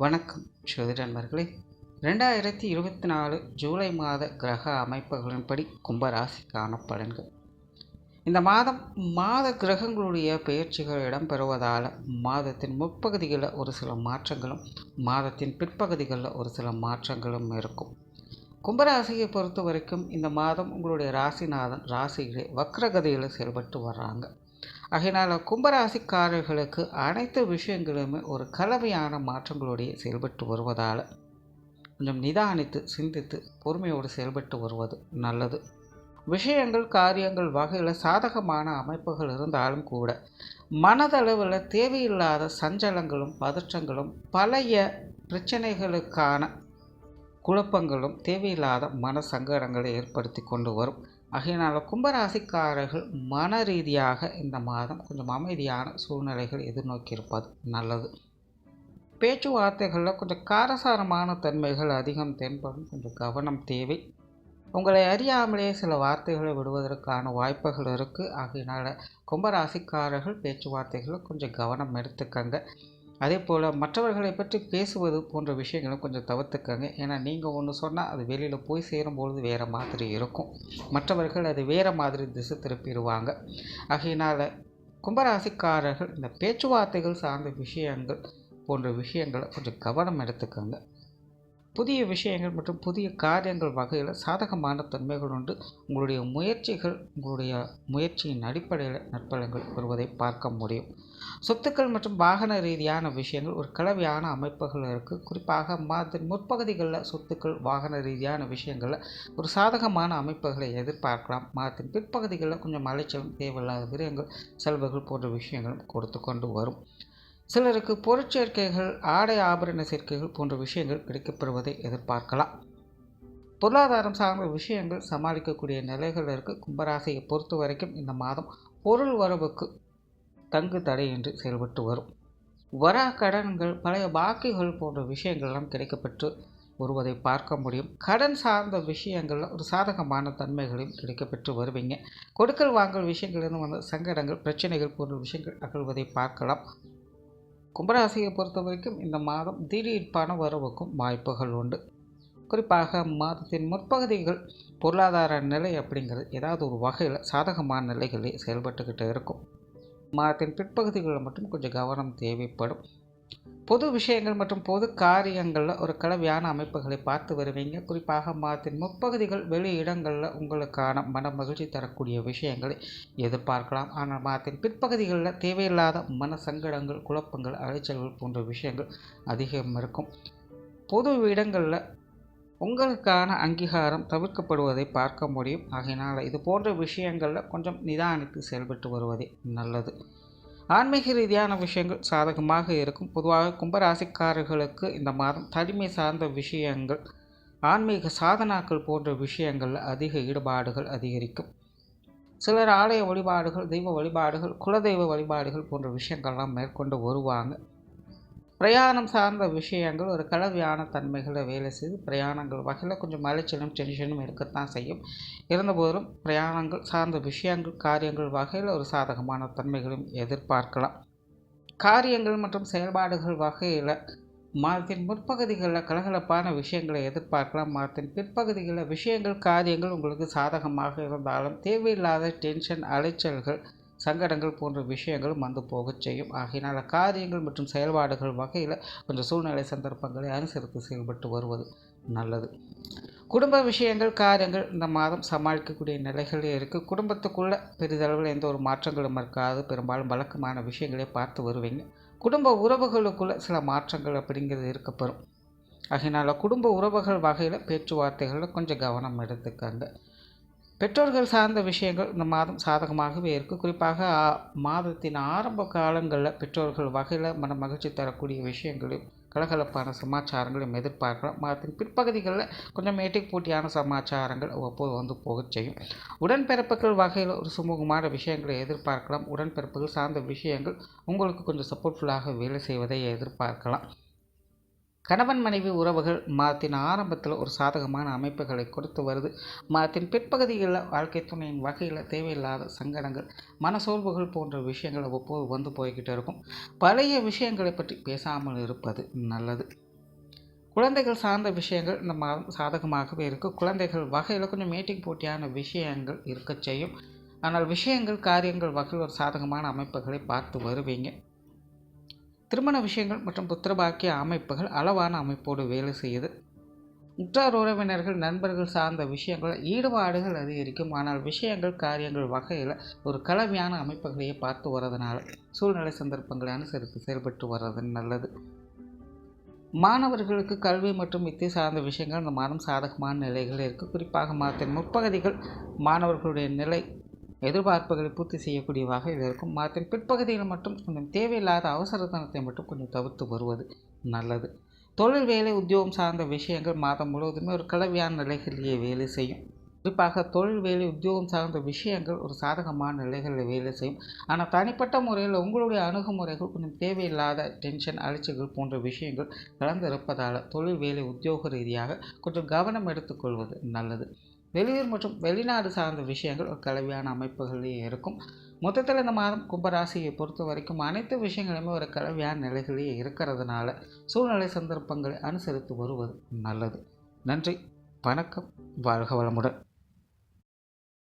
வணக்கம் ஜோதிட நண்பர்களே. 2024 ஜூலை மாத கிரக அமைப்புகளின்படி கும்பராசிக்கான பலன்கள். இந்த மாத கிரகங்களுடைய பெயர்ச்சிகள் இடம்பெறுவதால் மாதத்தின் முற்பகுதிகளில் ஒரு சில மாற்றங்களும் மாதத்தின் பிற்பகுதிகளில் ஒரு சில மாற்றங்களும் இருக்கும். கும்பராசியை பொறுத்த வரைக்கும் இந்த மாதம் உங்களுடைய ராசிநாதன் ராசியிலே வக்ரகதியில் செயல்பட்டு வர்றாங்க. ஆகையினால் கும்பராசிக்காரர்களுக்கு அனைத்து விஷயங்களுமே ஒரு கலவையான மாற்றங்களுடைய செயல்பட்டு வருவதால் கொஞ்சம் நிதானித்து சிந்தித்து பொறுமையோடு செயல்பட்டு வருவது நல்லது. விஷயங்கள் காரியங்கள் வகையில் சாதகமான அமைப்புகள் இருந்தாலும் கூட மனதளவில் தேவையில்லாத சஞ்சலங்களும் பதற்றங்களும் பழைய பிரச்சனைகளுக்கான குழப்பங்களும் தேவையில்லாத மன சங்கடங்களை ஏற்படுத்தி கொண்டு வரும். ஆகையினால் கும்பராசிக்காரர்கள் மன ரீதியாக இந்த மாதம் கொஞ்சம் அமைதியான சூழ்நிலைகள் எதிர்நோக்கியிருப்பது நல்லது. பேச்சுவார்த்தைகளில் கொஞ்சம் காரசாரமான தன்மைகள் அதிகம் தென்படும், கொஞ்சம் கவனம் தேவை. உங்களை அறியாமலே சில வார்த்தைகளை விடுவதற்கான வாய்ப்புகள் இருக்குது. ஆகையினால் கும்பராசிக்காரர்கள் பேச்சுவார்த்தைகளில் கொஞ்சம் கவனம் எடுத்துக்கங்க. அதே போல் மற்றவர்களை பற்றி பேசுவது போன்ற விஷயங்களை கொஞ்சம் தவிர்த்துக்கங்க. ஏன்னா நீங்கள் ஒன்று சொன்னால் அது வெளியில் போய் சேரும்பொழுது வேறு மாதிரி இருக்கும், மற்றவர்கள் அது வேறு மாதிரி திசை திருப்பிடுவாங்க. ஆகையினால் கும்பராசிக்காரர்கள் இந்த பேச்சுவார்த்தைகள் சார்ந்த விஷயங்கள் போன்ற விஷயங்களை கொஞ்சம் கவனம் எடுத்துக்கங்க. புதிய விஷயங்கள் மற்றும் புதிய காரியங்கள் வகையில் சாதகமான தன்மைகள் உண்டு. உங்களுடைய முயற்சியின் அடிப்படையில் நற்பலன்கள் பெறுவதை பார்க்க முடியும். சொத்துக்கள் மற்றும் வாகன ரீதியான விஷயங்கள் ஒரு கலவையான அமைப்புகள் இருக்குது. குறிப்பாக மாதத்தின் முற்பகுதிகளில் சொத்துக்கள் வாகன ரீதியான விஷயங்களில் ஒரு சாதகமான அமைப்புகளை எதிர்பார்க்கலாம். மாதத்தின் பிற்பகுதிகளில் கொஞ்சம் அலைச்சலும் தேவையில்லாத விரயங்கள் செலவுகள் போன்ற விஷயங்களும் கொடுத்து கொண்டு வரும். சிலருக்கு பொருட்சேர்க்கைகள் ஆடை ஆபரண சேர்க்கைகள் போன்ற விஷயங்கள் கிடைக்கப்பெறுவதை எதிர்பார்க்கலாம். பொருளாதாரம் சார்ந்த விஷயங்கள் சமாளிக்கக்கூடிய நிலைகள் இருக்குது. கும்பராசியை பொறுத்த வரைக்கும் இந்த மாதம் பொருள் வரவுக்கு தங்கு தடையின்றி செயல்பட்டு வரும். வரா கடன்கள் பழைய பாக்கிகள் போன்ற விஷயங்கள்லாம் கிடைக்கப்பெற்று வருவதை பார்க்க முடியும். கடன் சார்ந்த விஷயங்களில் ஒரு சாதகமான தன்மைகளையும் கிடைக்கப்பெற்று வருவீங்க. கொடுக்கல் வாங்கல் விஷயங்களிலிருந்து வந்த சங்கடங்கள் பிரச்சனைகள் போன்ற விஷயங்கள் அகழ்வதை பார்க்கலாம். கும்பராசியை பொறுத்த வரைக்கும் இந்த மாதம் திடீர் பண வரவுக்கும் வாய்ப்புகள் உண்டு. குறிப்பாக மாதத்தின் முற்பகுதிகள் பொருளாதார நிலை அப்படிங்கிறது ஏதாவது ஒரு வகையில் சாதகமான நிலைகளே செயல்பட்டுக்கிட்டு இருக்கும். மாதத்தின் பிற்பகுதிகளில் மட்டும் கொஞ்சம் கவனம் தேவைப்படும். பொது விஷயங்கள் மற்றும் பொது காரியங்களில் ஒரு கலவையான அமைப்புகளை பார்த்து வருவீங்க. குறிப்பாக மாதத்தின் முற்பகுதிகள் வெளி இடங்களில் உங்களுக்கான மன மகிழ்ச்சி தரக்கூடிய விஷயங்களை எதிர்பார்க்கலாம். ஆனால் மாதத்தின் பிற்பகுதிகளில் தேவையில்லாத மன சங்கடங்கள் குழப்பங்கள் அலைச்சல்கள் போன்ற விஷயங்கள் அதிகம் இருக்கும். பொது இடங்களில் உங்களுக்கான அங்கீகாரம் தவிர்க்கப்படுவதை பார்க்க முடியும். ஆகையினால் இது போன்ற விஷயங்களில் கொஞ்சம் நிதானித்து செயல்பட்டு வருவதே நல்லது. ஆன்மீக ரீதியான விஷயங்கள் சாதகமாக இருக்கும். பொதுவாக கும்பராசிக்காரர்களுக்கு இந்த மாதம் தனிமை சார்ந்த விஷயங்கள் ஆன்மீக சாதனாக்கள் போன்ற விஷயங்களில் அதிக ஈடுபாடுகள் அதிகரிக்கும். சிலர் ஆலய வழிபாடுகள் தெய்வ வழிபாடுகள் குலதெய்வ வழிபாடுகள் போன்ற விஷயங்கள்லாம் மேற்கொண்டு வருவாங்க. பிரயாணம் சார்ந்த விஷயங்கள் ஒரு கலவையான தன்மைகளை வேலை செய்து பிரயாணங்கள் வகையில் கொஞ்சம் அலைச்சலும் டென்ஷனும் இருக்கத்தான் செய்யும். இருந்தபோதிலும் பிரயாணங்கள் சார்ந்த விஷயங்கள் காரியங்கள் வகையில் ஒரு சாதகமான தன்மைகளும் எதிர்பார்க்கலாம். காரியங்கள் மற்றும் செயல்பாடுகள் வகையில் மாதத்தின் முற்பகுதிகளில் கலகலப்பான விஷயங்களை எதிர்பார்க்கலாம். மாதத்தின் பிற்பகுதிகளில் விஷயங்கள் காரியங்கள் உங்களுக்கு சாதகமாக இருந்தாலும் தேவையில்லாத டென்ஷன் அலைச்சல்கள் சங்கடங்கள் போன்ற விஷயங்களும் வந்து போகச் செய்யும். ஆகையினால் காரியங்கள் மற்றும் செயல்பாடுகள் வகையில் கொஞ்சம் சூழ்நிலை சந்தர்ப்பங்களை அனுசரித்து செயல்பட்டு வருவது நல்லது. குடும்ப விஷயங்கள் காரியங்கள் இந்த மாதம் சமாளிக்கக்கூடிய நிலைகளே இருக்குது. குடும்பத்துக்குள்ளே பெரிதளவில் எந்த ஒரு மாற்றங்களும் இருக்காது. பெரும்பாலும் வழக்கமான விஷயங்களே பார்த்து வருவீங்க. குடும்ப உறவுகளுக்குள்ளே சில மாற்றங்கள் அப்படிங்கிறது இருக்கப்பெறும். ஆகையினால் குடும்ப உறவுகள் வகையில் பேச்சுவார்த்தைகளில் கொஞ்சம் கவனம் எடுத்துக்கங்க. பெற்றோர்கள் சார்ந்த விஷயங்கள் இந்த மாதம் சாதகமாகவே இருக்குது. குறிப்பாக மாதத்தின் ஆரம்ப காலங்களில் பெற்றோர்கள் வகையில் மன மகிழ்ச்சி தரக்கூடிய விஷயங்களையும் கலகலப்பான சமாச்சாரங்களையும் எதிர்பார்க்கலாம். மாதத்தின் பிற்பகுதிகளில் கொஞ்சம் மேட்டிக் போட்டியான சமாச்சாரங்கள் ஒவ்வொரு வந்து போகச் செய்யும். உடன்பிறப்புகள் வகையில் ஒரு சுமூகமான விஷயங்களை எதிர்பார்க்கலாம். உடன்பிறப்புகள் சார்ந்த விஷயங்கள் உங்களுக்கு கொஞ்சம் சப்போர்ட்ஃபுல்லாக வேலை செய்வதை எதிர்பார்க்கலாம். கணவன் மனைவி உறவுகள் மாதத்தின் ஆரம்பத்தில் ஒரு சாதகமான அமைப்புகளை கொடுத்து வருது. மாதத்தின் பிற்பகுதிகளில் வாழ்க்கை துணையின் வகையில் தேவையில்லாத சங்கடங்கள் மனசோர்வுகள் போன்ற விஷயங்கள் ஒவ்வொரு வந்து போய்கிட்டு இருக்கும். பழைய விஷயங்களை பற்றி பேசாமல் இருப்பது நல்லது. குழந்தைகள் சார்ந்த விஷயங்கள் இந்த மாதம் சாதகமாகவே இருக்குது. குழந்தைகள் வகையில் கொஞ்சம் மீட்டிங் போட்டியான விஷயங்கள் இருக்கச் செய்யும். ஆனால் விஷயங்கள் காரியங்கள் வகையில் ஒரு சாதகமான அமைப்புகளை பார்த்து வருவீங்க. திருமண விஷயங்கள் மற்றும் புத்திரபாக்கிய அமைப்புகள் அளவான அமைப்போடு வேலை செய்யுது. உற்றார் உறவினர்கள் நண்பர்கள் சார்ந்த விஷயங்கள் ஈடுபாடுகள் அதிகரிக்கும். ஆனால் விஷயங்கள் காரியங்கள் வகையில் ஒரு கலவையான அமைப்புகளையே பார்த்து வர்றதுனால சூழ்நிலை சந்தர்ப்பங்களை அனுசரித்து செயல்பட்டு வர்றது நல்லது. மாணவர்களுக்கு கல்வி மற்றும் வித்தை சார்ந்த விஷயங்கள் இந்த மாதம் சாதகமான நிலைகள் இருக்குது. குறிப்பாக மாதத்தின் முற்பகுதிகள் மாணவர்களுடைய நிலை எதிர்பார்ப்புகளை பூர்த்தி செய்யக்கூடிய வகையில் இருக்கும். மாதத்தின் பிற்பகுதியில் மட்டும் கொஞ்சம் தேவையில்லாத அவசரத்தனத்தை மட்டும் கொஞ்சம் தவிர்த்து வருவது நல்லது. தொழில் வேலை உத்தியோகம் சார்ந்த விஷயங்கள் மாதம் முழுவதுமே ஒரு கலவையான நிலைகளிலேயே வேலை செய்யும். குறிப்பாக தொழில் வேலை உத்தியோகம் சார்ந்த விஷயங்கள் ஒரு சாதகமான நிலைகளில் வேலை செய்யும். ஆனால் தனிப்பட்ட முறையில் உங்களுடைய அணுகுமுறைகள் கொஞ்சம் தேவையில்லாத டென்ஷன் அலைச்சல்கள் போன்ற விஷயங்கள் கலந்திருப்பதால் தொழில் வேலை உத்தியோக ரீதியாக கொஞ்சம் கவனம் எடுத்துக்கொள்வது நல்லது. வெளியூர் மற்றும் வெளிநாடு சார்ந்த விஷயங்கள் ஒரு கலவையான அமைப்புகளிலேயே இருக்கும். மொத்தத்தில் இந்த மாதம் கும்பராசியை பொறுத்த வரைக்கும் அனைத்து விஷயங்களுமே ஒரு கலவையான நிலைகளிலேயே இருக்கிறதுனால சூழ்நிலை சந்தர்ப்பங்களை அனுசரித்து வருவது நல்லது. நன்றி, வணக்கம், வாழ்க வளமுடன்.